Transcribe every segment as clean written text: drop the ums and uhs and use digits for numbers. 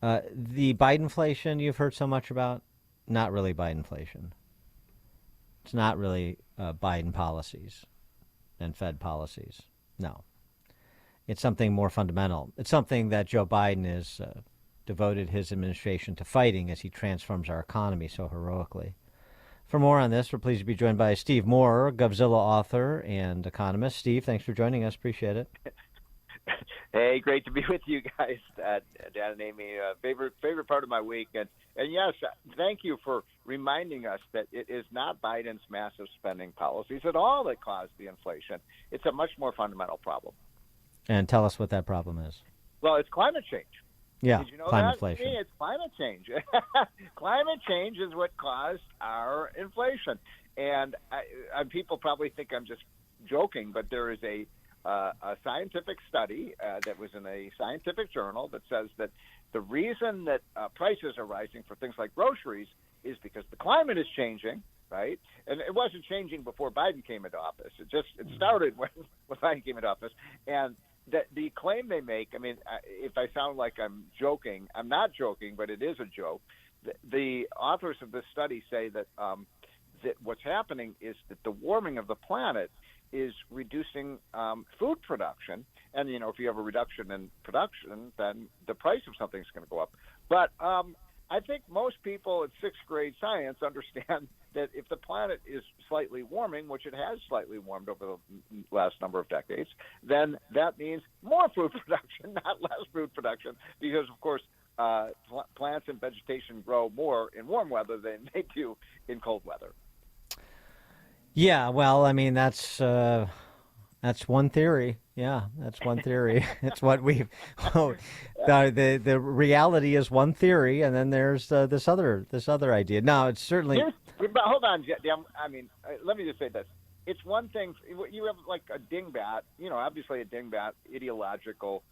The Bidenflation you've heard so much about, not really Bidenflation. It's not really Biden policies and Fed policies. No. It's something more fundamental. It's something that Joe Biden has devoted his administration to fighting as he transforms our economy so heroically. For more on this, we're pleased to be joined by Steve Moore, Govzilla author and economist. Steve, thanks for joining us. Appreciate it. Hey, great to be with you guys, Dan and Amy. Favorite part of my week, and yes, thank you for reminding us that it is not Biden's massive spending policies at all that caused the inflation. It's a much more fundamental problem. And tell us what that problem is. Well, it's climate change. Yeah, Did you know climate that? inflation. See, it's climate change. Climate change is what caused our inflation, and people probably think I'm just joking, but there is a scientific study that was in a scientific journal that says that the reason that prices are rising for things like groceries is because the climate is changing, right? And it wasn't changing before Biden came into office. It started when Biden came into office. And the claim they make, I mean, if I sound like I'm joking, I'm not joking, but it is a joke. The authors of this study say that that what's happening is that the warming of the planet is reducing food production. And, you know, if you have a reduction in production, then the price of something is going to go up. But I think most people at sixth grade science understand that if the planet is slightly warming, which it has slightly warmed over the last number of decades, then that means more food production, not less food production, because, of course, plants and vegetation grow more in warm weather than they do in cold weather. Yeah, well, I mean that's one theory. Yeah, that's one theory. It's what we've. Oh, the reality is one theory, and then there's this other idea. No, it's certainly. But hold on, Jim. I mean, let me just say this. It's one thing. You have like a dingbat, you know, obviously a dingbat, ideological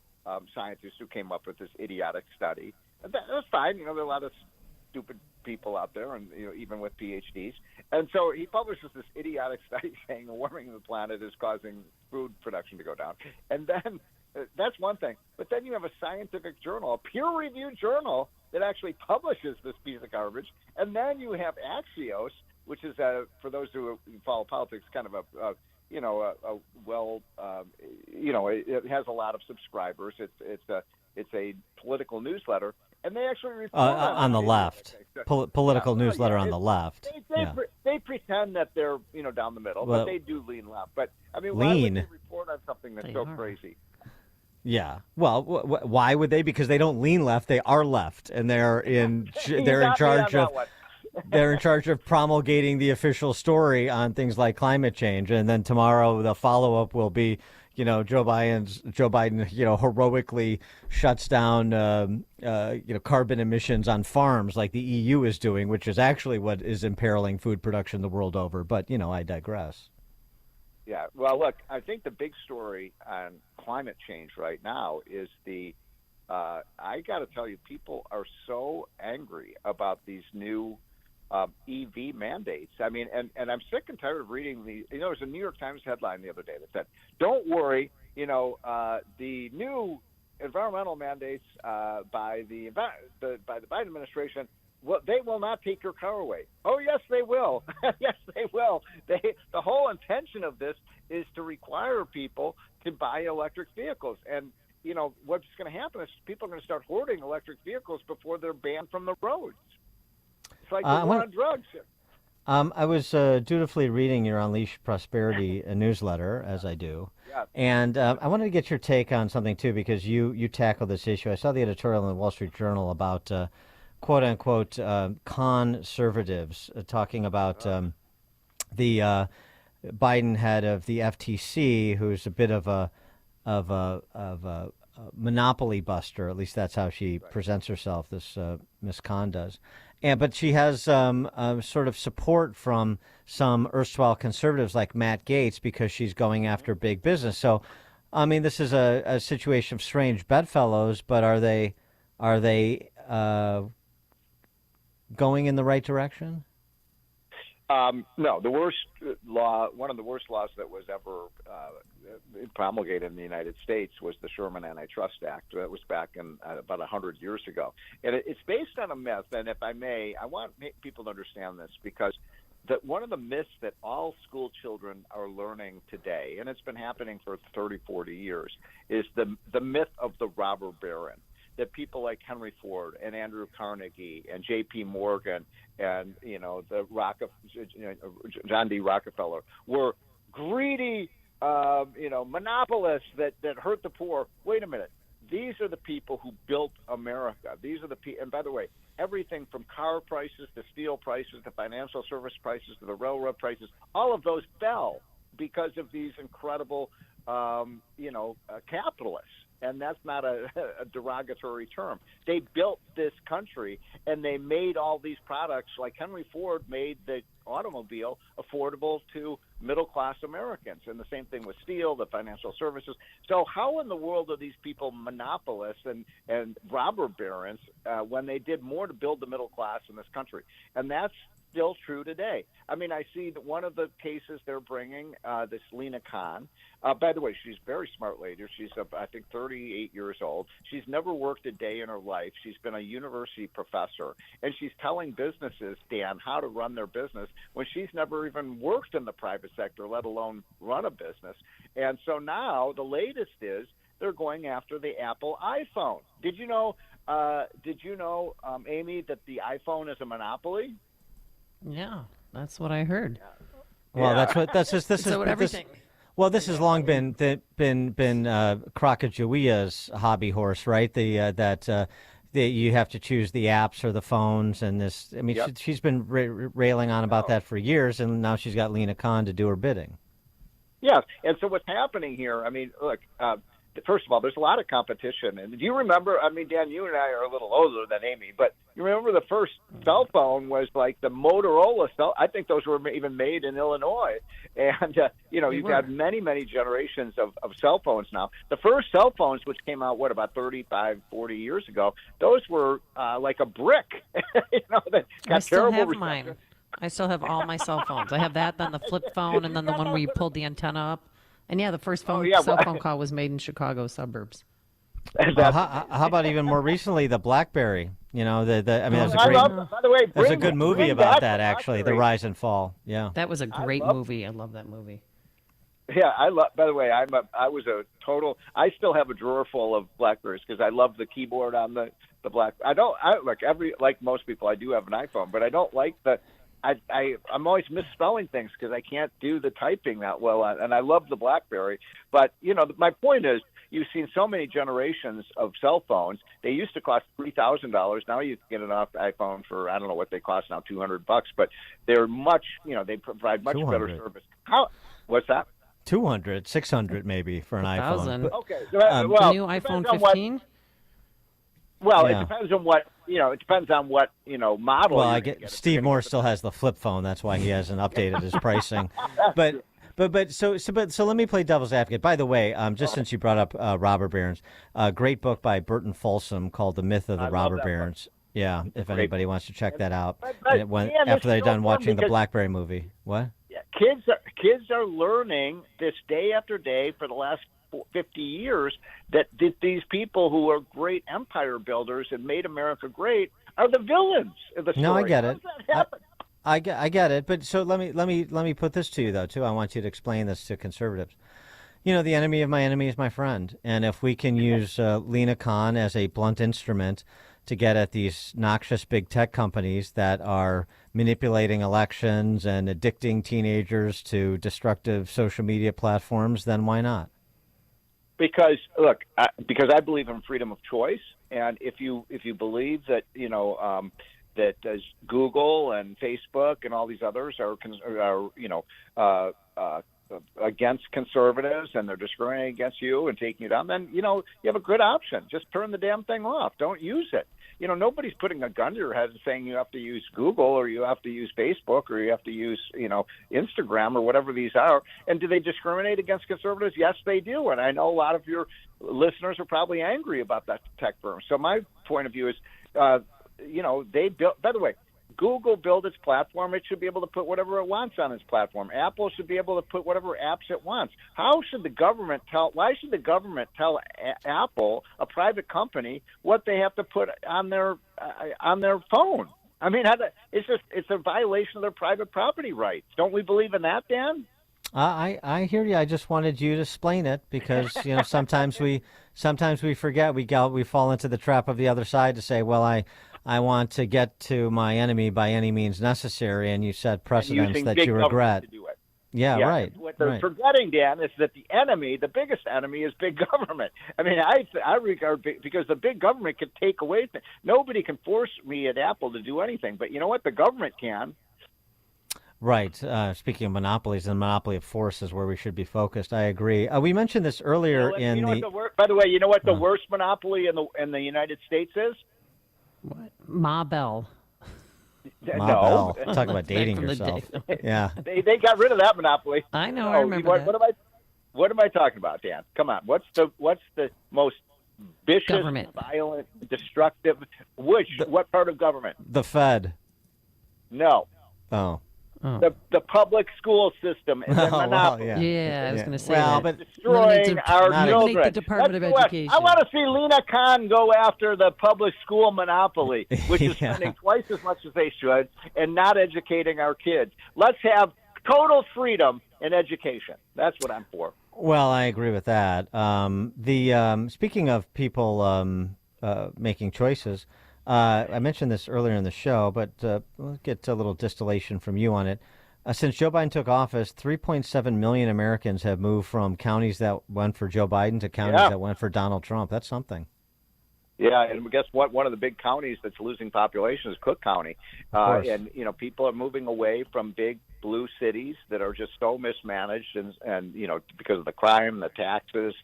scientist who came up with this idiotic study. That's fine. You know, there are a lot of stupid people out there, and you know, even with PhDs. And so he publishes this idiotic study saying the warming of the planet is causing food production to go down. And then that's one thing. But then you have a scientific journal, a peer-reviewed journal that actually publishes this piece of garbage. And then you have Axios, which is, for those who follow politics, kind of it has a lot of subscribers. It's a political newsletter. And they actually report on the left, political newsletter on the left. They pretend that they're down the middle, but they do lean left. But I mean, why would they report on something that's so crazy? Yeah. Well, why would they? Because they don't lean left; they are left, and they're in charge of. They're in charge of promulgating the official story on things like climate change, and then tomorrow the follow-up will be, Joe Biden, heroically shuts down, carbon emissions on farms like the EU is doing, which is actually what is imperiling food production the world over. But, I digress. Yeah. Well, look, I think the big story on climate change right now is I got to tell you, people are so angry about these new EV mandates. I mean, and I'm sick and tired of reading there was a New York Times headline the other day that said, "Don't worry, the new environmental mandates by the Biden administration, well, they will not take your car away." Oh, yes, they will. Yes, they will. The whole intention of this is to require people to buy electric vehicles. And, what's going to happen is people are going to start hoarding electric vehicles before they're banned from the roads. It's like the war on drugs. I was dutifully reading your Unleash Prosperity newsletter, as I do. Yeah. And I wanted to get your take on something, too, because you tackle this issue. I saw the editorial in the Wall Street Journal about, quote-unquote, conservatives talking about the Biden head of the FTC, who's a bit of a monopoly buster. At least that's how she presents herself, this Miss Khan does. But she has sort of support from some erstwhile conservatives like Matt Gaetz because she's going after big business. So, I mean, this is a situation of strange bedfellows, but are they going in the right direction? No, the worst law, one of the worst laws that was ever promulgated in the United States was the Sherman Antitrust Act. That was back in about 100 years ago. And it's based on a myth, and if I may, I want people to understand this because one of the myths that all school children are learning today, and it's been happening for 30, 40 years, is the myth of the robber baron. That people like Henry Ford and Andrew Carnegie and J.P. Morgan and John D. Rockefeller were greedy, monopolists that hurt the poor. Wait a minute, these are the people who built America. These are the people. And by the way, everything from car prices to steel prices to financial service prices to the railroad prices, all of those fell because of these incredible, capitalists. And that's not a derogatory term. They built this country, and they made all these products. Like Henry Ford made the automobile affordable to middle-class Americans, and the same thing with steel, the financial services. So how in the world are these people monopolists and robber barons when they did more to build the middle class in this country? And that's still true today. I mean, I see that one of the cases they're bringing, this Lina Khan, by the way, she's a very smart lady. She's, I think, 38 years old. She's never worked a day in her life. She's been a university professor, and she's telling businesses, Dan, how to run their business when she's never even worked in the private sector, let alone run a business. And so now the latest is they're going after the Apple iPhone. Did you know, Amy, that the iPhone is a monopoly? Yeah, that's what I heard. Well, this has long been Krakajuia's hobby horse, right? That you have to choose the apps or the phones, and this. I mean, Yep. she's been railing on about that for years, and now she's got Lina Khan to do her bidding. Yes, and so what's happening here? I mean, look. First of all, there's a lot of competition. And do you remember, I mean, Dan, you and I are a little older than Amy, but you remember the first cell phone was like the Motorola cell. I think those were even made in Illinois. And, you've got many, many generations of cell phones now. The first cell phones, which came out, about 35, 40 years ago, those were like a brick, that got I still terrible have reception. mine. I still have all my cell phones. I have that, then the flip phone, and then the one where you pulled the antenna up. And yeah, the first cell phone call was made in Chicago suburbs. How about even more recently, the BlackBerry? There's a good movie about that, actually, the rise and fall. Yeah, that was a great movie. I love that movie. Yeah, by the way, I still have a drawer full of BlackBerries because I love the keyboard on the Black. Like most people, I do have an iPhone, but I don't like I'm always misspelling things because I can't do the typing that well, and I love the BlackBerry. But my point is, you've seen so many generations of cell phones. They used to cost $3,000. Now you can get an iPhone for I don't know what they cost now, $200. But they're much, they provide much better service. What's that? 200, 600 maybe for an iPhone. Okay, the new iPhone 15. It depends on what model. Well, I get Steve Moore still has the flip phone. That's why he hasn't updated his pricing. So let me play devil's advocate. By the way, just since you brought up robber barons, a great book by Burton Folsom called "The Myth of the Robber Barons." Book. Yeah, if anybody wants to check that out after they're done watching the BlackBerry movie. What? Yeah, kids are learning this day after day for the last 50 years that these people who are great empire builders and made America great are the villains of the story. No, I get it. How does that happen? I get it. But so let me put this to you though too. I want you to explain this to conservatives. The enemy of my enemy is my friend, and if we can use Lina Khan as a blunt instrument to get at these noxious big tech companies that are manipulating elections and addicting teenagers to destructive social media platforms, then why not? Because because I believe in freedom of choice, and if you believe that that Google and Facebook and all these others are against conservatives and they're discriminating against you and taking you down, then you have a good option. Just turn the damn thing off. Don't use it. Nobody's putting a gun to your head and saying you have to use Google or you have to use Facebook or you have to use, Instagram or whatever these are. And do they discriminate against conservatives? Yes, they do. And I know a lot of your listeners are probably angry about that tech firm. So my point of view is, they built, by the way, Google build its platform, it should be able to put whatever it wants on its platform. Apple should be able to put whatever apps it wants. Why should the government tell Apple, a private company, what they have to put on their phone? I mean, it's a violation of their private property rights. Don't we believe in that, Dan? I hear you. I just wanted you to explain it because sometimes we forget, we fall into the trap of the other side to say, well, I want to get to my enemy by any means necessary, and you set precedents that you regret. To do it. Yeah, right. What they're forgetting, Dan, is that the biggest enemy is big government. I mean, I regard because the big government can take away things. Nobody can force me at Apple to do anything, but you know what? The government can. Right. Speaking of monopolies, the monopoly of force is where we should be focused. I agree. We mentioned this earlier by the way, you know what the worst monopoly in the United States is? What? Ma Bell. No. Talk about dating yourself. Yeah. They got rid of that monopoly. I know. I remember that. What am I talking about, Dan? Come on. What's the most vicious, government. Violent, destructive? What part of government? The Fed. No. Oh. The public school system is a monopoly. Yeah, I was going to say but destroying our children. The Department of Education. I want to see Lina Khan go after the public school monopoly, which is spending twice as much as they should and not educating our kids. Let's have total freedom in education. That's what I'm for. Well, I agree with that. Speaking of people making choices. I mentioned this earlier in the show, but we'll get a little distillation from you on it. Since Joe Biden took office, 3.7 million Americans have moved from counties that went for Joe Biden to counties that went for Donald Trump. That's something. Yeah, and guess what? One of the big counties that's losing population is Cook County. And, people are moving away from big blue cities that are just so mismanaged and because of the crime, the taxes,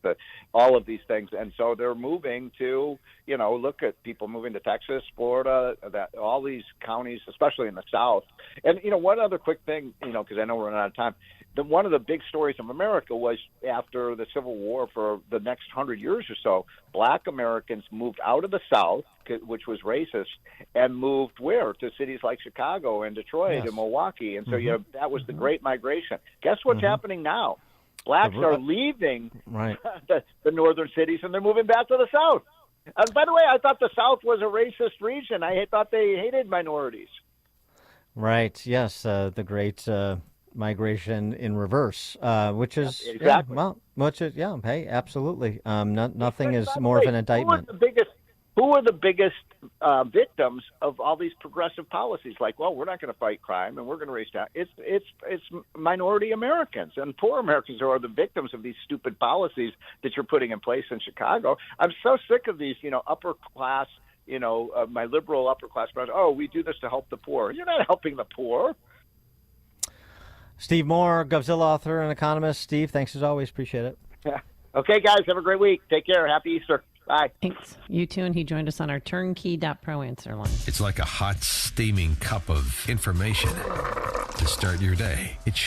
all of these things. And so they're moving to, look at people moving to Texas, Florida, all these counties, especially in the South. And, one other quick thing, because I know we're running out of time. One of the big stories of America was after the Civil War for the next 100 years or so, Black Americans moved out of the South, which was racist, and moved where? To cities like Chicago and Detroit and Milwaukee. And so that was the Great Migration. Guess what's happening now? Blacks are leaving the northern cities, and they're moving back to the South. And by the way, I thought the South was a racist region. I thought they hated minorities. Right. Yes. The great migration in reverse, which is hey, absolutely. Nothing is more of an indictment. Who are the biggest victims of all these progressive policies? Like, well, we're not going to fight crime and we're going to raise tax. It's minority Americans and poor Americans who are the victims of these stupid policies that you're putting in place in Chicago. I'm so sick of these, upper class, my liberal upper class friends. Oh, we do this to help the poor. You're not helping the poor. Steve Moore, Govzilla author and economist. Steve, thanks as always. Appreciate it. Yeah. Okay, guys, have a great week. Take care. Happy Easter. Bye. Thanks. You too, and he joined us on our turnkey.pro answer line. It's like a hot, steaming cup of information to start your day. It's